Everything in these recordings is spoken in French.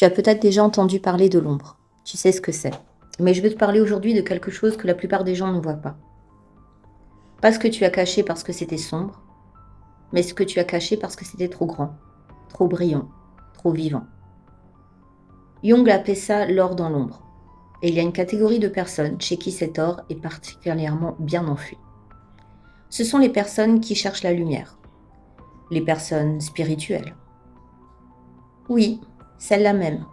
Tu as peut-être déjà entendu parler de l'ombre. Tu sais ce que c'est. Mais je veux te parler aujourd'hui de quelque chose que la plupart des gens ne voient pas. Pas ce que tu as caché parce que c'était sombre, mais ce que tu as caché parce que c'était trop grand, trop brillant, trop vivant. Jung appelait ça l'or dans l'ombre. Et il y a une catégorie de personnes chez qui cet or est particulièrement bien enfui. Ce sont les personnes qui cherchent la lumière. Les personnes spirituelles. Oui, celles-là même.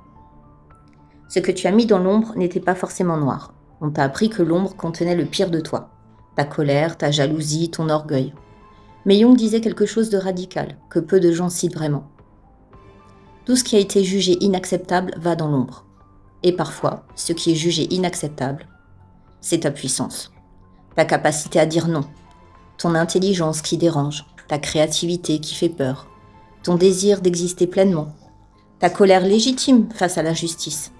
Ce que tu as mis dans l'ombre n'était pas forcément noir. On t'a appris que l'ombre contenait le pire de toi. Ta colère, ta jalousie, ton orgueil. Mais Jung disait quelque chose de radical, que peu de gens citent vraiment. Tout ce qui a été jugé inacceptable va dans l'ombre. Et parfois, ce qui est jugé inacceptable, c'est ta puissance. Ta capacité à dire non. Ton intelligence qui dérange. Ta créativité qui fait peur. Ton désir d'exister pleinement. Ta colère légitime face à l'injustice.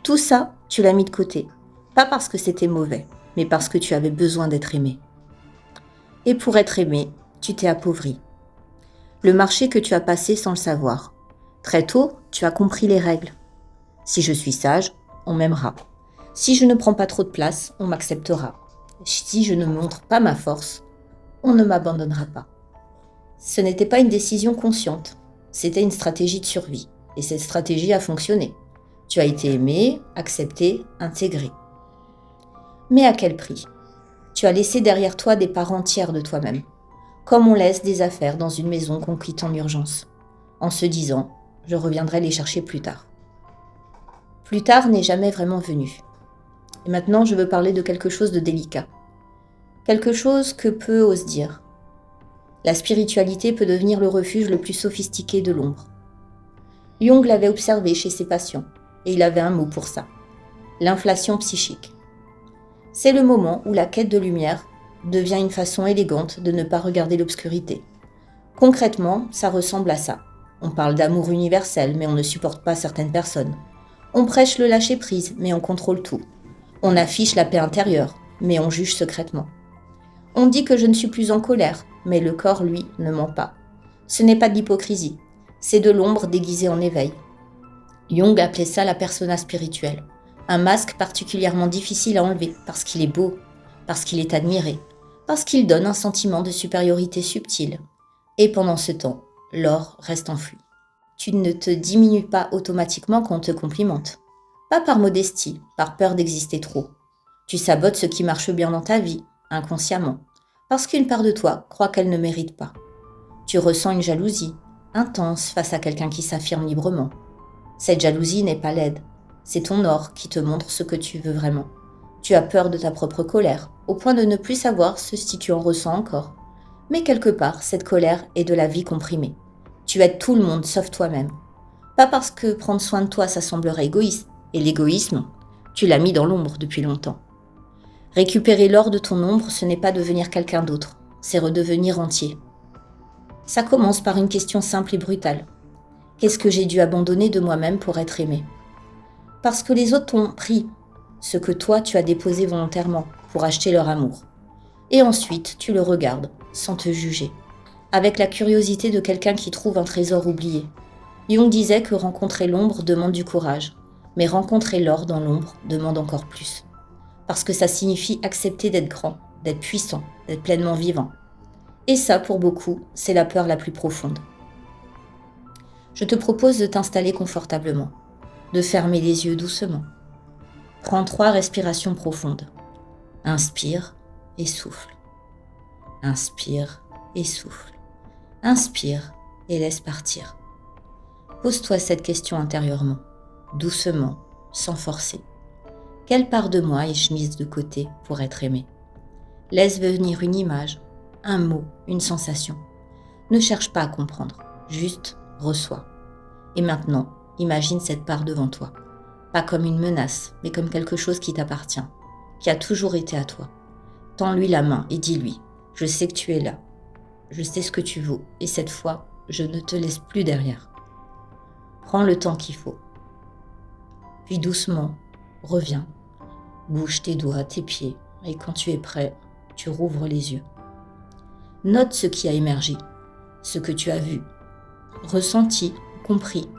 Tout ça, tu l'as mis de côté. Pas parce que c'était mauvais, mais parce que tu avais besoin d'être aimé. Et pour être aimé, tu t'es appauvri. Le marché que tu as passé sans le savoir. Très tôt, tu as compris les règles. Si je suis sage, on m'aimera. Si je ne prends pas trop de place, on m'acceptera. Si je ne montre pas ma force, on ne m'abandonnera pas. Ce n'était pas une décision consciente, c'était une stratégie de survie. Et cette stratégie a fonctionné. Tu as été aimé, accepté, intégré. Mais à quel prix ? Tu as laissé derrière toi des parts entières de toi-même, comme on laisse des affaires dans une maison qu'on quitte en urgence, en se disant « je reviendrai les chercher plus tard ». Plus tard n'est jamais vraiment venu. Et maintenant, je veux parler de quelque chose de délicat. Quelque chose que peu osent dire. La spiritualité peut devenir le refuge le plus sophistiqué de l'ombre. Jung l'avait observé chez ses patients, et il avait un mot pour ça. L'inflation psychique. C'est le moment où la quête de lumière devient une façon élégante de ne pas regarder l'obscurité. Concrètement, ça ressemble à ça. On parle d'amour universel, mais on ne supporte pas certaines personnes. On prêche le lâcher-prise, mais on contrôle tout. On affiche la paix intérieure, mais on juge secrètement. On dit que je ne suis plus en colère, mais le corps, lui, ne ment pas. Ce n'est pas de l'hypocrisie, c'est de l'ombre déguisée en éveil. Jung appelait ça la persona spirituelle. Un masque particulièrement difficile à enlever parce qu'il est beau, parce qu'il est admiré, parce qu'il donne un sentiment de supériorité subtile. Et pendant ce temps, l'or reste enfoui. Tu ne te diminues pas automatiquement quand on te complimente. Pas par modestie, par peur d'exister trop. Tu sabotes ce qui marche bien dans ta vie, inconsciemment, parce qu'une part de toi croit qu'elle ne mérite pas. Tu ressens une jalousie, intense face à quelqu'un qui s'affirme librement. Cette jalousie n'est pas laide. C'est ton or qui te montre ce que tu veux vraiment. Tu as peur de ta propre colère, au point de ne plus savoir si tu en ressens encore. Mais quelque part, cette colère est de la vie comprimée. Tu aides tout le monde sauf toi-même. Pas parce que prendre soin de toi, ça semblerait égoïste. Et l'égoïsme, tu l'as mis dans l'ombre depuis longtemps. Récupérer l'or de ton ombre, ce n'est pas devenir quelqu'un d'autre. C'est redevenir entier. Ça commence par une question simple et brutale. Qu'est-ce que j'ai dû abandonner de moi-même pour être aimé ? Parce que les autres t'ont pris ce que toi tu as déposé volontairement pour acheter leur amour. Et ensuite, tu le regardes, sans te juger, avec la curiosité de quelqu'un qui trouve un trésor oublié. Jung disait que rencontrer l'ombre demande du courage, mais rencontrer l'or dans l'ombre demande encore plus. Parce que ça signifie accepter d'être grand, d'être puissant, d'être pleinement vivant. Et ça, pour beaucoup, c'est la peur la plus profonde. Je te propose de t'installer confortablement, de fermer les yeux doucement. Prends 3 respirations profondes. Inspire et souffle. Inspire et souffle. Inspire et laisse partir. Pose-toi cette question intérieurement, doucement, sans forcer. Quelle part de moi ai-je mise de côté pour être aimée ? Laisse venir une image, un mot, une sensation. Ne cherche pas à comprendre, juste reçois. Et maintenant, imagine cette part devant toi. Pas comme une menace, mais comme quelque chose qui t'appartient, qui a toujours été à toi. Tends-lui la main et dis-lui « Je sais que tu es là. Je sais ce que tu vaux et cette fois, je ne te laisse plus derrière. » Prends le temps qu'il faut. Puis doucement, reviens. Bouge tes doigts, tes pieds et quand tu es prêt, tu rouvres les yeux. Note ce qui a émergé, ce que tu as vu, ressenti, compris.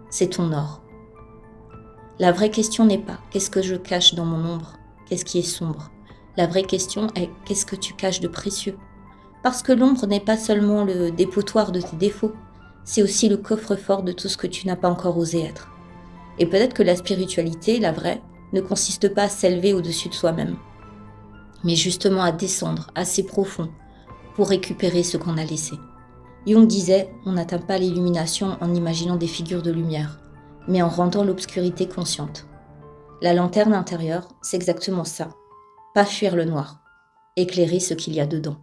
C'est ton or. La vraie question n'est pas « qu'est-ce que je cache dans mon ombre ? Qu'est-ce qui est sombre ?» La vraie question est « qu'est-ce que tu caches de précieux ?» Parce que l'ombre n'est pas seulement le dépotoir de tes défauts, c'est aussi le coffre-fort de tout ce que tu n'as pas encore osé être. Et peut-être que la spiritualité, la vraie, ne consiste pas à s'élever au-dessus de soi-même, mais justement à descendre assez profond pour récupérer ce qu'on a laissé. Jung disait « on n'atteint pas l'illumination en imaginant des figures de lumière, mais en rendant l'obscurité consciente ». La lanterne intérieure, c'est exactement ça. Pas fuir le noir, éclairer ce qu'il y a dedans.